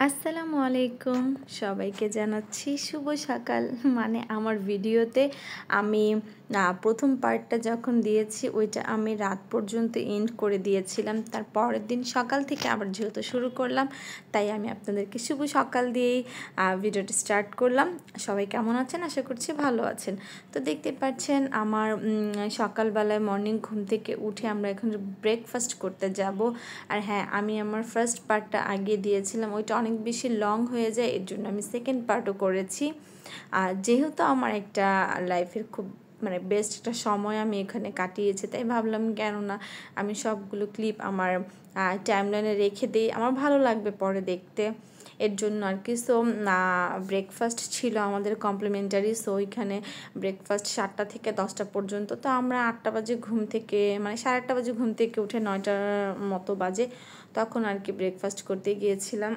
আসসালামু আলাইকুম সবাইকে জানাচ্ছি শুভ সকাল। মানে আমার ভিডিওতে আমি প্রথম পার্টটা যখন দিয়েছি ওইটা আমি রাত পর্যন্ত এন্ড করে দিয়েছিলাম। তার পরের দিন সকাল থেকে আবার যেহেতু শুরু করলাম, তাই আমি আপনাদেরকে শুভ সকাল দিয়েই ভিডিওটা স্টার্ট করলাম। সবাই কেমন আছেন? আশা করছি ভালো আছেন। তো দেখতে পাচ্ছেন আমার সকালবেলায় মর্নিং ঘুম থেকে উঠে আমরা এখন ব্রেকফাস্ট করতে যাব। আর হ্যাঁ, আমি আমার ফার্স্ট পার্টটা আগে দিয়েছিলাম, ওইটা অনেক বেশি লং হয়ে যায়, এর জন্য আমি সেকেন্ড পার্টও করেছি। আর যেহেতু আমার একটা লাইফের খুব বেস্ট একটা সময় আমি এখানে কাটিয়েছি, তাই ভাবলাম কেন না আমি সবগুলো ক্লিপ আমার টাইমলাইনে রেখে দিই, আমার ভালো লাগবে পরে দেখতে। এর জন্য আর কি। সো ব্রেকফাস্ট ছিল আমাদের কমপ্লিমেন্টারি। সো ওইখানে ব্রেকফাস্ট 7টা থেকে 10টা পর্যন্ত। তো আমরা 8টা বাজে ঘুম থেকে 8:30 বাজে ঘুম থেকে উঠে 9টার মতো বাজে তখন আর কি ব্রেকফাস্ট করতে গিয়েছিলাম।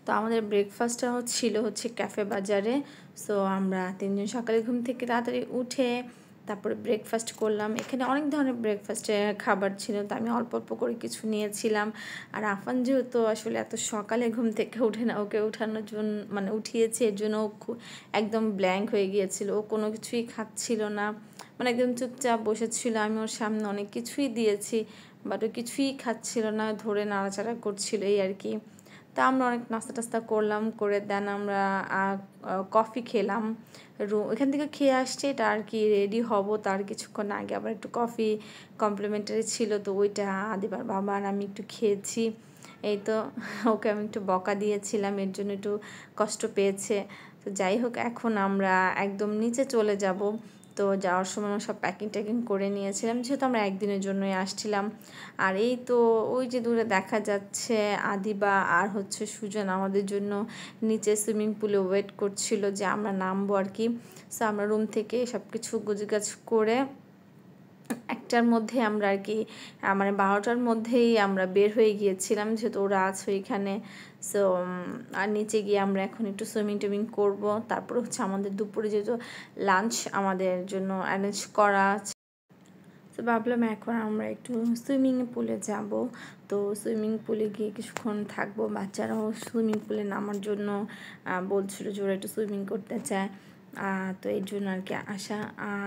তো আমাদের ব্রেকফাস্টটা ছিল ক্যাফে বাজারে। সো আমরা 3জন সকালে ঘুম থেকে তাড়াতাড়ি উঠে তারপরে ব্রেকফাস্ট করলাম। এখানে অনেক ধরনের ব্রেকফাস্টের খাবার ছিল, তো আমি অল্প অল্প করে কিছু নিয়েছিলাম। আর আফান যেহেতু আসলে এত সকালে ঘুম থেকে উঠে না, ওকে উঠানোর জন্য উঠিয়েছে, এর জন্য ও একদম ব্ল্যাঙ্ক হয়ে গিয়েছিল, ও কোনো কিছুই খাচ্ছিল না, একদম চুপচাপ বসেছিল। আমি ওর সামনে অনেক কিছুই দিয়েছি, বাট ও কিছুই খাচ্ছিল না, ধরে নাড়াচাড়া করছিল, এই আর কি। তা আমরা অনেক নাস্তা টাস্তা করলাম, করে দেন আমরা কফি খেলাম। এখান থেকে খেয়ে আসছে, এটা আর কি রেডি হব তার কিছুক্ষণ আগে আবার একটু কফি কমপ্লিমেন্টারি ছিল, তো ওইটা আদিবার বাবা আর আমি একটু খেয়েছি। এই তো ওকে আমি একটু বকা দিয়েছিলাম, এর জন্য একটু কষ্ট পেয়েছে। তো যাই হোক, এখন আমরা একদম নিচে চলে যাব। তো যাওয়ার সময় সব প্যাকিং ট্যাকিং করে নিয়েছিলাম, যেহেতু আমরা একদিনের জন্যই আসছিলাম। আর এই তো ওই যে দূরে দেখা যাচ্ছে আদিবা আর সুজন আমাদের জন্য নিচে সুইমিং পুলে ওয়েট করছিল যে আমরা নামবো আর কি। সো আমরা রুম থেকে সব কিছু গুজগাছ করে 1টার মধ্যে আমরা আর কি 12টার মধ্যেই আমরা বের হয়ে গিয়েছিলাম, যেহেতু ওরা আছে ওইখানে। সো আর নিচে গিয়ে আমরা এখন একটু সুইমিং টুইমিং করবো। তারপর আমাদের দুপুরে যেহেতু লাঞ্চ আমাদের জন্য অ্যারেঞ্জ করা। তো ভাবলাম এখন আমরা একটু সুইমিং পুলে যাব। তো সুইমিং পুলে গিয়ে কিছুক্ষণ থাকবো, বাচ্চারাও সুইমিং পুলে নামার জন্য বলছিল যে ওরা একটু সুইমিং করতে চায়। তো এই জন্য আর কি আসা।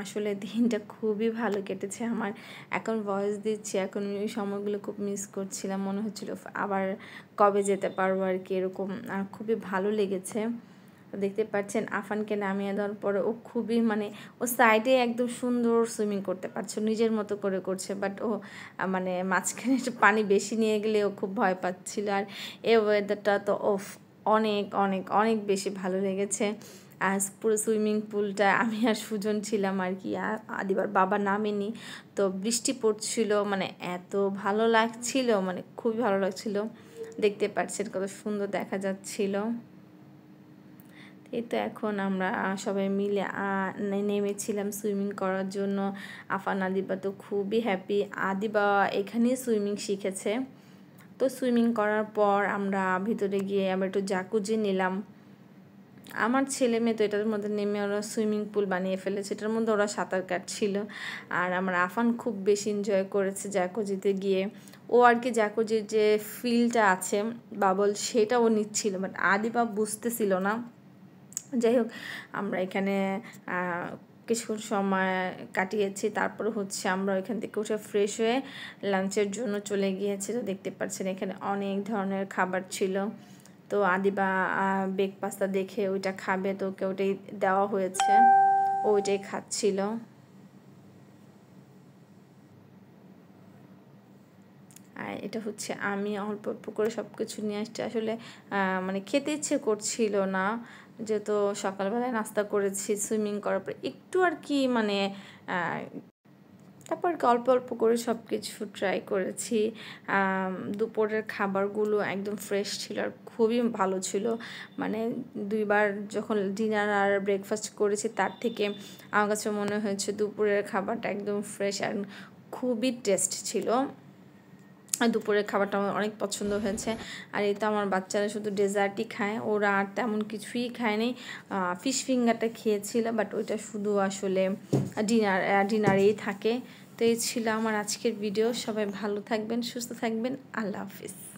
আসলে দিনটা খুবই ভালো কেটেছে আমার। এখন ভয়েস দিচ্ছি, এখন ওই সময়গুলো খুব মিস করছিলাম, মনে হচ্ছিল আবার কবে যেতে পারবো আর কি, এরকম। খুবই ভালো লেগেছে। দেখতে পাচ্ছেন আফানকে নামিয়ে দেওয়ার পরে ও খুবই ও সাইডে একদম সুন্দর সুইমিং করতে পারছে, নিজের মতো করে করছে, বাট ও মাঝখানে একটু পানি বেশি নিয়ে গেলে ও খুব ভয় পাচ্ছিল। আর এই ওয়েদারটা তো অনেক অনেক অনেক বেশি ভালো লেগেছে। আর পুরো সুইমিং পুলটা আমি আর সুজন ছিলাম আর কি, আদিবার বাবা নামেনি। তো বৃষ্টি পড়ছিল, এত ভালো লাগছিল, খুবই ভালো লাগছিল। দেখতে পাচ্ছেন কত সুন্দর দেখা যাচ্ছিল। এই তো এখন আমরা সবাই মিলে নেমেছিলাম সুইমিং করার জন্য। আফান আদিবা তো খুবই হ্যাপি, আদিবা এখানেই সুইমিং শিখেছে। তো সুইমিং করার পর আমরা ভিতরে গিয়ে আবার একটু জাকুজি নিলাম। আমার ছেলে মেয়ে তো এটার মধ্যে নেমে ওরা সুইমিং পুল বানিয়ে ফেলেছে, এটার মধ্যে ওরা সাঁতার কাটছিল। আর আমার আফান খুব বেশি এনজয় করেছে জাকুজিতে গিয়ে। ও আর কি জাকুজির যে ফিলটা আছে বাবল, সেটা ও নিচ্ছিল, বাট আদিবা বুঝতেছিল না। যাই হোক, আমরা এখানে কিছুক্ষণ সময় কাটিয়েছি। তারপরে আমরা এখান থেকে উঠে ফ্রেশ হয়ে লাঞ্চের জন্য চলে গিয়েছি। তো দেখতে পাচ্ছেন এখানে অনেক ধরনের খাবার ছিল। তো আদিবা বেক পাস্তা দেখে ওইটা খাবে, তো ওকে ওটাই দেওয়া হয়েছে, ওইটাই খাচ্ছিল। আর এটা আমি অল্প অল্প করে সব কিছু নিয়ে আসছি। আসলে খেতে ইচ্ছে করছিল না, যেহেতু সকালবেলায় নাস্তা করেছি, সুইমিং করার পর একটু আর কি তারপর অল্প অল্প করে সব কিছু ট্রাই করেছি। দুপুরের খাবারগুলো একদম ফ্রেশ ছিল আর খুবই ভালো ছিল। 2বার যখন ডিনার আর ব্রেকফাস্ট করেছি, তার থেকে আমার কাছে মনে হয়েছে দুপুরের খাবারটা একদম ফ্রেশ আর খুবই টেস্ট ছিল। দুপুরের খাবারটা আমার অনেক পছন্দ হয়েছে। আর এই তো আমার বাচ্চারা শুধু ডেজার্টই খায়, ওরা আর তেমন কিছুই খায়নি। ফিশ ফিঙ্গারটা খেয়েছিল, বাট ওইটা শুধু আসলে ডিনারেই থাকে। তো এই ছিল আমার আজকের ভিডিও। সবাই ভালো থাকবেন, সুস্থ থাকবেন। আল্লাহ হাফিজ।